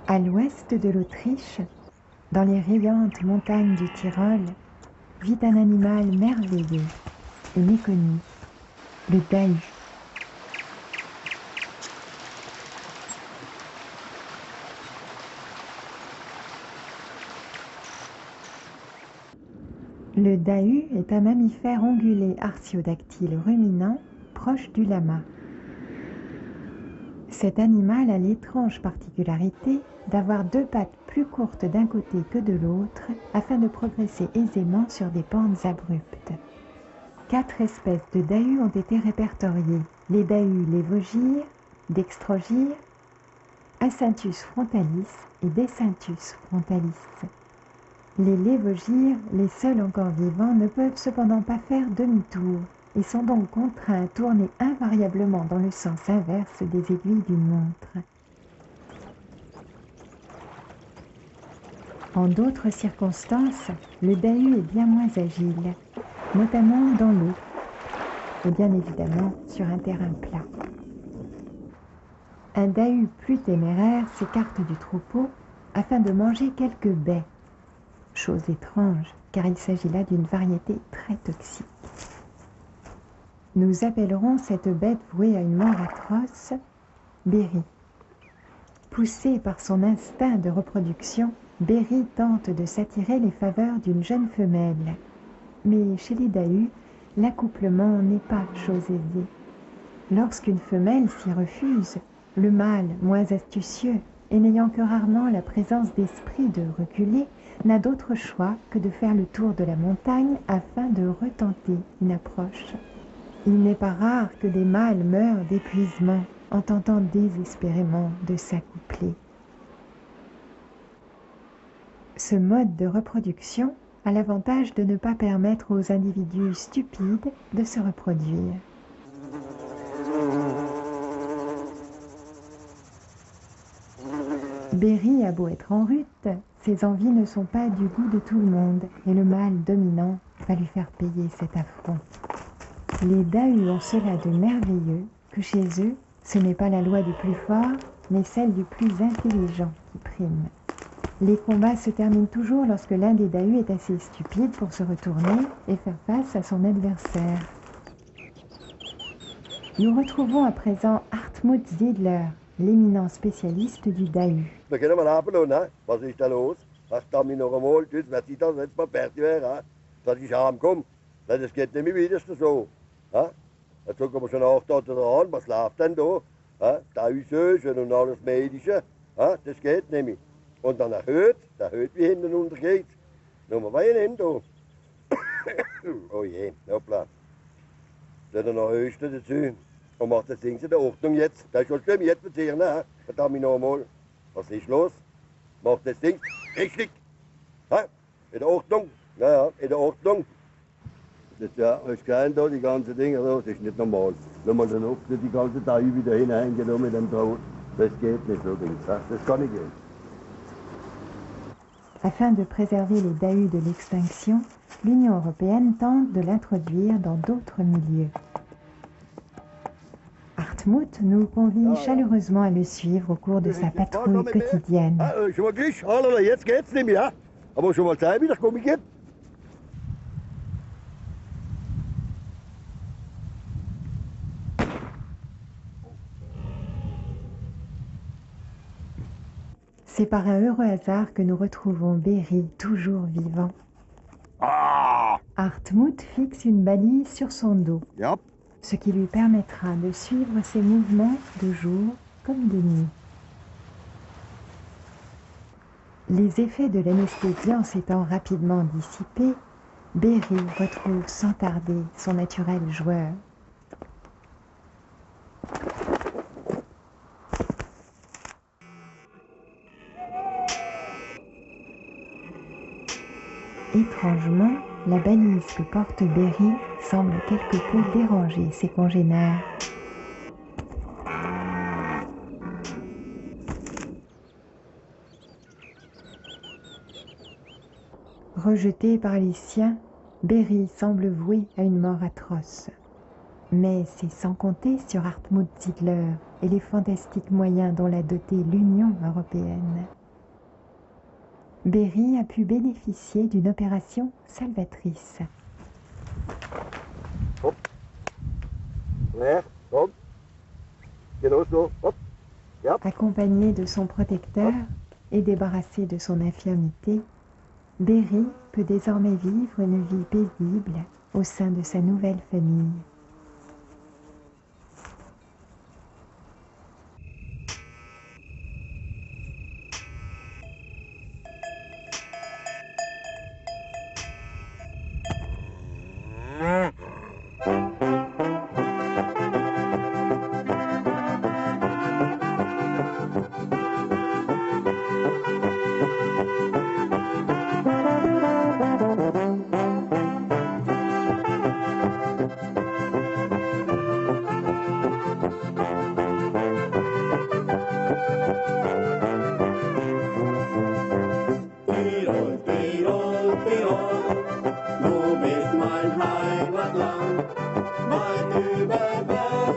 À l'ouest de l'Autriche, dans les riantes montagnes du Tyrol, vit un animal merveilleux et méconnu, le dahu. Le dahu est un mammifère ongulé artiodactyle ruminant proche du lama. Cet animal a l'étrange particularité d'avoir deux pattes plus courtes d'un côté que de l'autre afin de progresser aisément sur des pentes abruptes. 4 espèces de dahus ont été répertoriées: les dahus lévogyres, dextrogyres, Acynthus frontalis et Decynthus frontalis. Les lévogyres, les seuls encore vivants, ne peuvent cependant pas faire demi-tour et sont donc contraints à tourner invariablement dans le sens inverse des aiguilles d'une montre. En d'autres circonstances, le dahu est bien moins agile, notamment dans l'eau, et bien évidemment sur un terrain plat. Un dahu plus téméraire s'écarte du troupeau afin de manger quelques baies. Chose étrange, car il s'agit là d'une variété très toxique. Nous appellerons cette bête vouée à une mort atroce Béry. Poussé par son instinct de reproduction, Béry tente de s'attirer les faveurs d'une jeune femelle. Mais chez les dahus, l'accouplement n'est pas chose aisée. Lorsqu'une femelle s'y refuse, le mâle, moins astucieux et n'ayant que rarement la présence d'esprit de reculer, n'a d'autre choix que de faire le tour de la montagne afin de retenter une approche. Il n'est pas rare que des mâles meurent d'épuisement en tentant désespérément de s'accoupler. Ce mode de reproduction a l'avantage de ne pas permettre aux individus stupides de se reproduire. Béry a beau être en rut, ses envies ne sont pas du goût de tout le monde et le mâle dominant va lui faire payer cet affront. Les dahus ont cela de merveilleux que chez eux, ce n'est pas la loi du plus fort, mais celle du plus intelligent qui prime. Les combats se terminent toujours lorsque l'un des dahus est assez stupide pour se retourner et faire face à son adversaire. Nous retrouvons à présent Hartmut Ziedler, l'éminent spécialiste du dahu. We kunnen maar apen hè? Was is dat los? Ach, dan mir noch einmal, dus wat ich dann jetzt mal fertig wäre, dass ich heimkomme. Das geht nicht mehr wieder so. Jetzt gucken wir schon 8 Tage an, was läuft denn da? Da Usösen und alles Medische, das geht nicht mehr. Und dann der Höht wie hinten untergeht. Nummer Wein hin da. Oh je, hoppla. Da ist noch Höchste dazu. Und macht das Ding in der Ordnung jetzt. Das ist schon schlimm, jetzt passieren, ne? Verdammt noch einmal. Was ist los? Macht das Ding richtig. In der Ordnung. Ja, in der Ordnung. Das ja, als klein da, die ganzen Dinge, das ist nicht normal. Wenn man dann oft die ganze Zeit wieder hineingeht mit dem Draht, das geht nicht so Ding. Das kann nicht gehen. Afin de préserver les dahus de l'extinction, l'Union européenne tente de l'introduire dans d'autres milieux. Hartmut nous convie chaleureusement à le suivre au cours de sa patrouille quotidienne. Schon mal Glück, Alter, jetzt geht's nicht mehr. Aber schon mal Zeit wieder, komm ich jetzt. C'est par un heureux hasard que nous retrouvons Béry toujours vivant. Hartmut fixe une balise sur son dos, ce qui lui permettra de suivre ses mouvements de jour comme de nuit. Les effets de l'anesthésiant s'étant rapidement dissipés, Béry retrouve sans tarder son naturel joueur. Étrangement, la balise que porte Béry semble quelque peu déranger ses congénères. Rejeté par les siens, Béry semble voué à une mort atroce. Mais c'est sans compter sur Hartmut Ziegler et les fantastiques moyens dont l'a doté l'Union européenne. Berry a pu bénéficier d'une opération salvatrice. Hop. Leer, kom. Genau so, hop. Ja. Accompagné de son protecteur et débarrassé de son infirmité, Berry peut désormais vivre une vie paisible au sein de sa nouvelle famille. Tirol, Tirol, Tirol, du bist mein Heimatland, weit über Berg